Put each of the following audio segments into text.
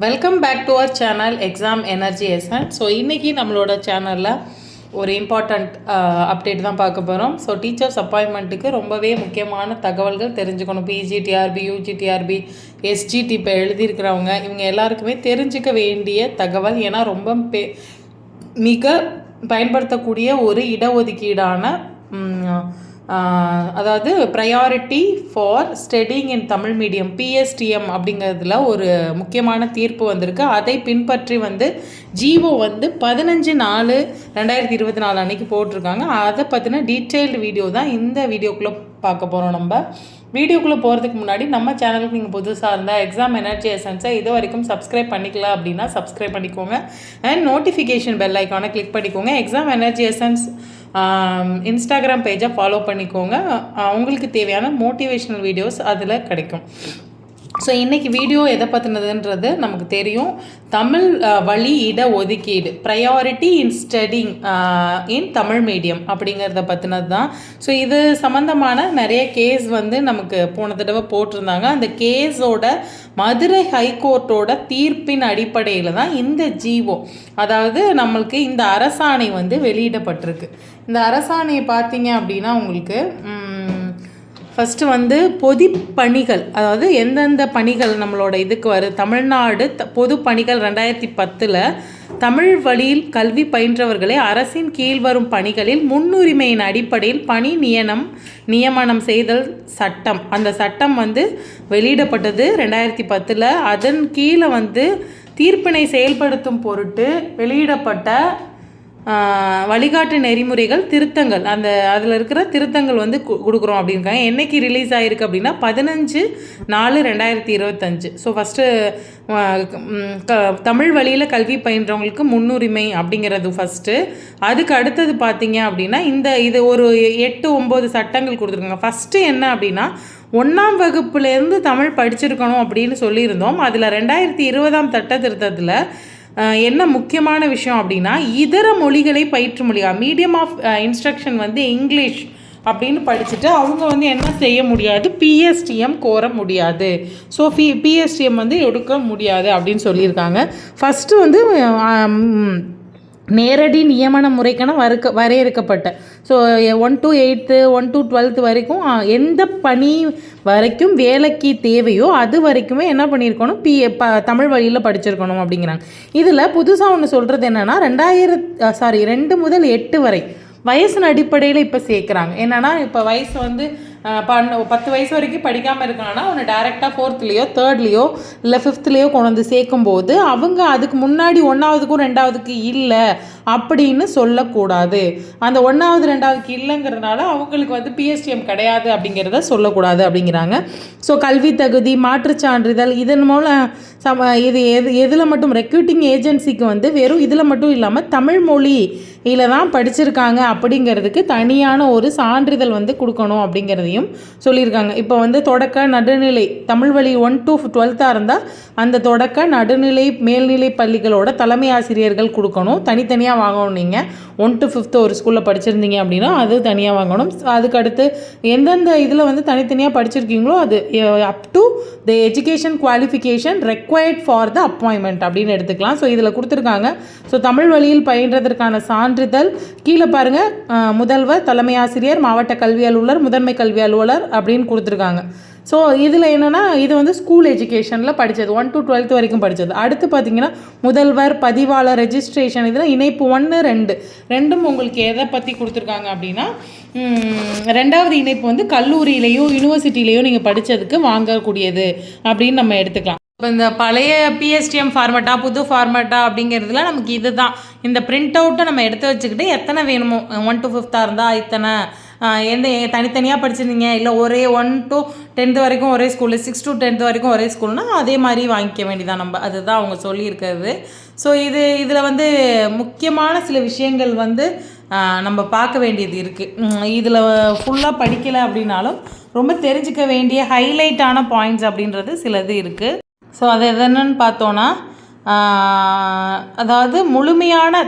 Welcome back to our channel exam energy SN. So இன்றைக்கி நம்மளோட சேனலில் ஒரு இம்பார்ட்டண்ட் அப்டேட் தான் பார்க்க போகிறோம். ஸோ டீச்சர்ஸ் அப்பாயின்மெண்ட்டுக்கு ரொம்பவே முக்கியமான தகவல்கள் தெரிஞ்சுக்கணும். பிஜிடிஆர்பி, யூஜிடிஆர்பி, எஸ்ஜிடி இப்போ எழுதியிருக்கிறவங்க இவங்க எல்லாருக்குமே தெரிஞ்சுக்க வேண்டிய தகவல். ஏன்னா ரொம்ப மிக பயன்படுத்தக்கூடிய ஒரு இடஒதுக்கீடான அதாவது priority for studying in Tamil medium PSTM அப்படிங்கிறதுல ஒரு முக்கியமான தீர்ப்பு வந்திருக்கு. அதை பின்பற்றி ஜிஓ 15/4/2024 அன்றைக்கி போட்டிருக்காங்க. அதை பற்றின டீட்டெயில்டு வீடியோ தான் இந்த வீடியோக்குள்ளே பார்க்க போகிறோம். நம்ம வீடியோக்குள்ளே போகிறதுக்கு முன்னாடி நம்ம சேனலுக்கு நீங்கள் புதுசாக இருந்தால் எக்ஸாம் எனர்ஜி எசன்ஸை இது வரைக்கும் சப்ஸ்கிரைப் பண்ணிக்கலாம் அப்படின்னா சப்ஸ்கிரைப் பண்ணிக்கோங்க. அண்ட் நோட்டிஃபிகேஷன் பெல் ஐக்கானை கிளிக் பண்ணிக்கோங்க. எக்ஸாம் எனர்ஜி எசன்ஸ் இன்ஸ்டாகிராம் பேஜை ஃபாலோ பண்ணிக்கோங்க. உங்களுக்கு தேவையான மோட்டிவேஷ்னல் வீடியோஸ் அதில் கிடைக்கும். ஸோ இன்றைக்கி வீடியோ எதை பற்றினதுன்றது நமக்கு தெரியும். தமிழ் வழி இட ஒதுக்கீடு priority in studying in Tamil medium அப்படிங்கிறத பற்றினது தான். ஸோ இது சம்மந்தமான நிறைய கேஸ் நமக்கு போன தடவை போட்டிருந்தாங்க. அந்த கேஸோட மதுரை ஹைகோர்ட்டோட தீர்ப்பின் அடிப்படையில் தான் இந்த ஜிஓ, அதாவது நம்மளுக்கு இந்த அரசாணை வெளியிடப்பட்டிருக்கு. இந்த அரசாணையை பார்த்தீங்க அப்படின்னா உங்களுக்கு ஃபஸ்ட்டு பொதுப்பணிகள், அதாவது எந்தெந்த பணிகள் நம்மளோட இதுக்கு வருது. தமிழ்நாடு பொது பணிகள் 2010 தமிழ் வழியில் கல்வி பயின்றவர்களை அரசின் கீழ் வரும் பணிகளில் முன்னுரிமையின் அடிப்படையில் பணி நியமனம் செய்தல் சட்டம், அந்த சட்டம் வெளியிடப்பட்டது 2010. அதன் கீழே தீர்ப்பினை செயல்படுத்தும் பொருட்டு வெளியிடப்பட்ட வழிகாட்டு நெறிமுறைகள் திருத்தங்கள், அதில் இருக்கிற திருத்தங்கள் கொடுக்குறோம் அப்படின்றாங்க. என்றைக்கு ரிலீஸ் ஆகிருக்கு அப்படின்னா 15/4/2025. ஸோ ஃபஸ்ட்டு தமிழ் வழியில் கல்வி பயின்றவங்களுக்கு முன்னுரிமை அப்படிங்கிறது ஃபஸ்ட்டு. அதுக்கு அடுத்தது பார்த்தீங்க அப்படின்னா இது ஒரு 8-9 சட்டங்கள் கொடுத்துருக்காங்க. ஃபஸ்ட்டு என்ன அப்படின்னா 1ஆம் வகுப்புலேருந்து தமிழ் படிச்சிருக்கணும் அப்படின்னு சொல்லியிருந்தோம். அதில் 2020 சட்ட திருத்தத்தில் என்ன முக்கியமான விஷயம் அப்படின்னா இதர மொழிகளை பயிற்று மொழியாக மீடியம் ஆஃப் இன்ஸ்ட்ரக்ஷன் இங்கிலீஷ் அப்படின்னு படிச்சுட்டு அவங்க என்ன செய்ய முடியாது, பிஎஸ்டிஎம் கோர முடியாது. ஸோ பிஎஸ்டிஎம் எடுக்க முடியாது அப்படின்னு சொல்லியிருக்காங்க. ஃபஸ்ட்டு நேரடி நியமன முறைக்கான வரையறுக்கப்பட்ட ஸோ 1 to 8, 1 to 12 வரைக்கும் எந்த பணி வரைக்கும் வேலைக்கு தேவையோ அது வரைக்குமே என்ன பண்ணியிருக்கணும், தமிழ் வழியில் படிச்சிருக்கணும் அப்படிங்கிறாங்க. இதில் புதுசாக ஒன்று சொல்கிறது என்னென்னா 2 முதல் 8 வரை வயசின் அடிப்படையில் இப்போ சேர்க்குறாங்க. என்னென்னா இப்போ வயசு 10 வயசு வரைக்கும் படிக்காமல் இருக்காங்கன்னா அவனை டேரெக்டாக 4th-லையோ 3rd-லையோ இல்லை 5th-லையோ கொண்டு சேர்க்கும்போது அவங்க அதுக்கு முன்னாடி 1ஆவதுக்கும் 2ஆவதுக்கு இல்லை அப்படின்னு சொல்லக்கூடாது. அந்த 1ஆவது 2ஆவதுக்கு இல்லைங்கிறதுனால அவங்களுக்கு பிஎஸ்டிஎம் கிடையாது அப்படிங்கிறத சொல்லக்கூடாது அப்படிங்கிறாங்க. ஸோ கல்வி தகுதி, மாற்றுச் சான்றிதழ் இதன் மூலம் இது எதில் மட்டும் ரெக்ரூட்டிங் ஏஜென்சிக்கு வெறும் இதில் மட்டும் இல்லாமல் தமிழ் மொழியில் தான் படிச்சிருக்காங்க அப்படிங்கிறதுக்கு தனியான ஒரு சான்றிதழ் கொடுக்கணும் அப்படிங்கிறதையும் சொல்லியிருக்காங்க. இப்போ தொடக்க நடுநிலை தமிழ் வழி 1 to 12 இருந்தால் அந்த தொடக்க நடுநிலை மேல்நிலை பள்ளிகளோட தலைமை ஆசிரியர்கள் கொடுக்கணும். தனித்தனியாக வாங்கணும். நீங்கள் 1 to 5 ஒரு ஸ்கூலில் படிச்சிருந்தீங்க அப்படின்னா அது தனியாக வாங்கணும். அதுக்கடுத்து எந்தெந்த இதில் தனித்தனியாக படிச்சிருக்கீங்களோ அது up to the education qualification required for the appointment அப்படின்னு எடுத்துக்கலாம். ஸோ இதில் கொடுத்துருக்காங்க. ஸோ தமிழ் வழியில் பயின்றதற்கான சான்றிதழ் கீழே பாருங்கள், முதல்வர், தலைமை ஆசிரியர், மாவட்ட கல்வி அலுவலர், முதன்மை கல்வி அலுவலர் அப்படின்னு கொடுத்துருக்காங்க. ஸோ இதில் என்னென்னா இது ஸ்கூல் எஜுகேஷனில் படித்தது 1 to 12 வரைக்கும் படித்தது. அடுத்து பார்த்திங்கன்னா முதல்வர், பதிவாளர், ரெஜிஸ்ட்ரேஷன் இதில் இணைப்பு 1, 2 ரெண்டும் உங்களுக்கு எதை பற்றி கொடுத்துருக்காங்க அப்படின்னா 2வது இணைப்பு கல்லூரியிலையோ யூனிவர்சிட்டியிலையோ நீங்கள் படித்ததுக்கு வாங்கக்கூடியது அப்படின்னு நம்ம எடுத்துக்கலாம். இப்போ இந்த பழைய பிஎஸ்டிஎம் ஃபார்மேட்டா புது ஃபார்மேட்டா அப்படிங்கிறதுல நமக்கு இது தான். இந்த பிரிண்ட் அவுட்டை நம்ம எடுத்து வச்சுக்கிட்டு எத்தனை வேணுமோ 1 to 5 இருந்தால் இத்தனை, எந்த தனித்தனியாக படிச்சிருந்தீங்க இல்லை ஒரே 1 to 10th வரைக்கும் ஒரே ஸ்கூலு, 6 to 10th வரைக்கும் ஒரே ஸ்கூல்னால் அதே மாதிரி வாங்கிக்க வேண்டியதான் நம்ம. அதுதான் அவங்க சொல்லியிருக்கிறது. ஸோ இதில் முக்கியமான சில விஷயங்கள் நம்ம பார்க்க வேண்டியது இருக்குது. இதில் ஃபுல்லாக படிக்கலை அப்படின்னாலும் ரொம்ப தெரிஞ்சுக்க வேண்டிய ஹைலைட்டான பாயிண்ட்ஸ் அப்படின்றது சிலது இருக்குது. ஸோ அது என்னென்னு பார்த்தோன்னா அதாவது முழுமையான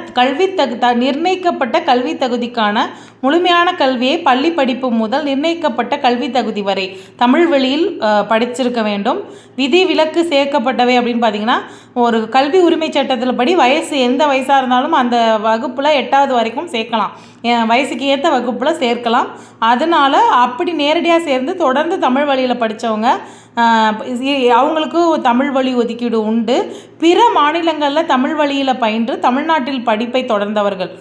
நிர்ணயிக்கப்பட்ட கல்வி தகுதிக்கான முழுமையான கல்வியை பள்ளி படிப்பு முதல் நிர்ணயிக்கப்பட்ட கல்வி தகுதி வரை தமிழ் வழியில் படிச்சிருக்க வேண்டும். விதி விலக்கு சேர்க்கப்பட்டவை அப்படின்னு பார்த்தீங்கன்னா, ஒரு கல்வி உரிமை சட்டத்தில் படி எந்த வயசாக இருந்தாலும் அந்த வகுப்பில் 8வது வரைக்கும் சேர்க்கலாம், வயசுக்கு ஏற்ற வகுப்பில் சேர்க்கலாம். அதனால் அப்படி நேரடியாக சேர்ந்து தொடர்ந்து தமிழ் வழியில் படித்தவங்க அவங்களுக்கு தமிழ் வழி ஒதுக்கீடு உண்டு. பிற மாநிலங்களில் தமிழ் வழியில் பயின்று தமிழ்நாட்டில் படிப்பை தொடர்ந்தவர்கள்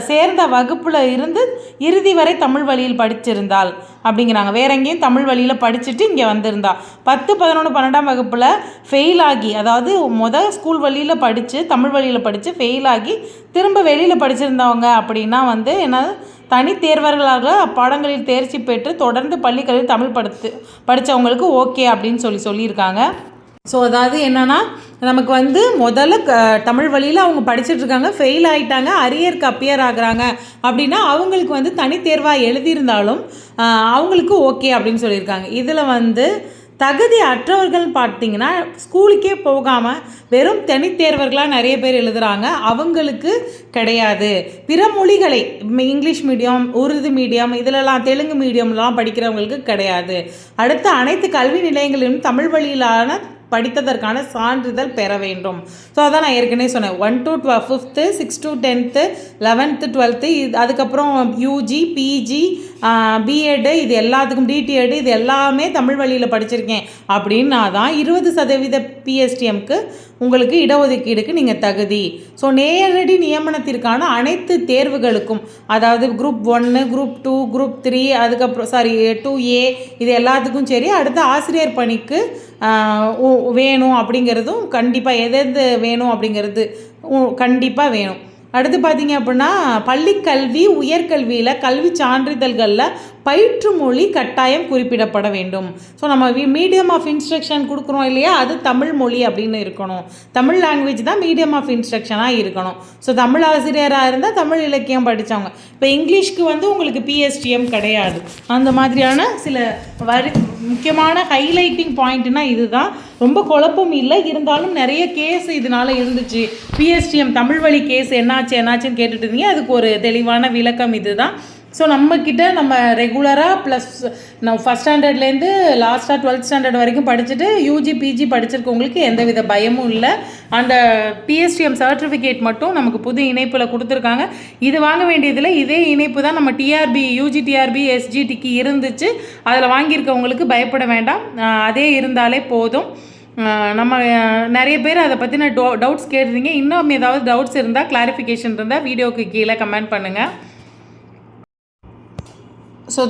சேர்ந்த வகுப்பில் இருந்து இறுதி வரை தமிழ் வழியில் படிச்சிருந்தால் அப்படிங்கிறாங்க. வேற எங்கேயும் தமிழ் வழியில் படிச்சுட்டு இங்கே வந்திருந்தா 10, 11, 12ஆம் வகுப்பில் ஃபெயில் ஆகி, அதாவது ஸ்கூல் வழியில் படித்து தமிழ் வழியில் படித்து ஃபெயில் ஆகி திரும்ப வெளியில் படிச்சிருந்தவங்க அப்படின்னா தனித்தேர்வர்களாக அப்பாடங்களில் தேர்ச்சி பெற்று தொடர்ந்து பள்ளிக்கல்வியில் தமிழ் படித்தவங்களுக்கு ஓகே அப்படின்னு சொல்லியிருக்காங்க. அதாவது என்னென்னா, நமக்கு முதல்ல தமிழ் வழியில் அவங்க படிச்சுட்ருக்காங்க, ஃபெயில் ஆகிட்டாங்க, அரியருக்கு அப்பியர் ஆகுறாங்க அப்படின்னா அவங்களுக்கு தனித்தேர்வாக எழுதியிருந்தாலும் அவங்களுக்கு ஓகே அப்படின்னு சொல்லியிருக்காங்க. இதில் தகுதி அற்றவர்கள் பார்த்திங்கன்னா ஸ்கூலுக்கே போகாமல் வெறும் தனித்தேர்வர்களாக நிறைய பேர் எழுதுகிறாங்க, அவங்களுக்கு கிடையாது. பிற மொழிகளை இங்கிலீஷ் மீடியம், உருது மீடியம், இதிலெல்லாம் தெலுங்கு மீடியம்லாம் படிக்கிறவங்களுக்கு கிடையாது. அடுத்து அனைத்து கல்வி நிலையங்களிலும் தமிழ் வழியிலான படித்ததற்கான சான்றிதழ் பெற வேண்டும். அதான் நான் ஏற்கனவே சொன்னேன், 1 to 5th, 6 to 10th, 11th, 12th, அதுக்கப்புறம் யூஜி, பிஜி, பிஎட், இது எல்லாத்துக்கும் டிடிஎட், இது எல்லாமே தமிழ் வழியில் படிச்சிருக்கேன் அப்படின்னா தான் 20% பிஎஸ்டிஎம்க்கு உங்களுக்கு இடஒதுக்கீடுக்கு நீங்கள் தகுதி. நேரடி நியமனத்திற்கான அனைத்து தேர்வுகளுக்கும், அதாவது குரூப் 1, குரூப் 2, குரூப் 3, அதுக்கப்புறம் 2A, இது எல்லாத்துக்கும் சரி. அடுத்து ஆசிரியர் பணிக்கு வேணும் அப்படிங்கிறதும் கண்டிப்பாக எது வேணும் அப்படிங்கிறது கண்டிப்பாக வேணும். அடுத்து பார்த்தீங்க அப்படின்னா, பள்ளிக்கல்வி உயர்கல்வியில் கல்வி சான்றிதழ்களில் பயிற்று மொழி கட்டாயம் குறிப்பிடப்பட வேண்டும். நம்ம மீடியம் ஆஃப் இன்ஸ்ட்ரக்ஷன் கொடுக்குறோம் இல்லையா, அது தமிழ் மொழி அப்படின்னு இருக்கணும். தமிழ் லாங்குவேஜ் தான் மீடியம் ஆஃப் இன்ஸ்ட்ரக்ஷனாக இருக்கணும். தமிழ் ஆசிரியராக இருந்தால் தமிழ் இலக்கியம் படித்தவங்க. இப்போ இங்கிலீஷ்க்கு உங்களுக்கு பிஎஸ்டிஎம் கிடையாது. அந்த மாதிரியான சில முக்கியமான ஹைலைட்டிங் பாயிண்ட்னா இதுதான். ரொம்ப குழப்பம் இல்லை, இருந்தாலும் நிறைய கேஸ் இதனால் இருந்துச்சு. பிஎஸ்டிஎம் தமிழ் வழி கேஸ் என்னாச்சுன்னு கேட்டுட்டு இருந்தீங்க, அதுக்கு ஒரு தெளிவான விளக்கம் இது தான். நம்மக்கிட்ட நம்ம ரெகுலராக ப்ளஸ் ஃபஸ்ட் ஸ்டாண்டர்ட்லேருந்து லாஸ்ட்டாக 12th ஸ்டாண்டர்ட் வரைக்கும் படிச்சுட்டு யூஜி பிஜி படிச்சிருக்கவங்களுக்கு எந்தவித பயமும் இல்லை. அந்த பிஎஸ்டிஎம் சர்டிஃபிகேட் மட்டும் நமக்கு புது இணைப்பில் கொடுத்துருக்காங்க. இது வாங்க வேண்டியதில் இதே இணைப்பு தான் நம்ம டிஆர்பி, யூஜி டிஆர்பி, எஸ்ஜிடிக்கு இருந்துச்சு. அதில் வாங்கியிருக்கவங்களுக்கு பயப்பட வேண்டாம், அதே இருந்தாலே போதும். நம்ம நிறைய பேர் அதை பற்றின டவுட்ஸ் கேட்டிருந்தீங்க. இன்னும் ஏதாவது டவுட்ஸ் இருந்தால், கிளாரிஃபிகேஷன் இருந்தால் வீடியோக்கு கீழே கமெண்ட் பண்ணுங்கள்.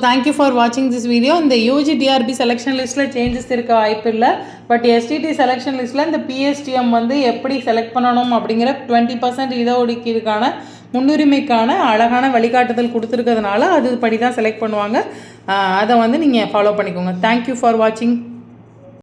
தேங்க்யூ ஃபார் வாட்சிங் திஸ் வீடியோ. இந்த யூஜி டிஆர்பி செலெக்ஷன் லிஸ்ட்டில் சேஞ்சஸ் இருக்க வாய்ப்பு இல்லை. பட் எஸ்டிடி செலெக்ஷன் லிஸ்ட்டில் இந்த பிஎஸ்டிஎம் எப்படி செலக்ட் பண்ணணும் அப்படிங்கிற 20% இடஒதுக்கீடுக்கான முன்னுரிமைக்கான அழகான வழிகாட்டுதல் கொடுத்துருக்கிறதுனால அது படி தான் செலக்ட் பண்ணுவாங்க. அதை நீங்கள் ஃபாலோ பண்ணிக்கோங்க. தேங்க்யூ ஃபார் வாட்சிங்.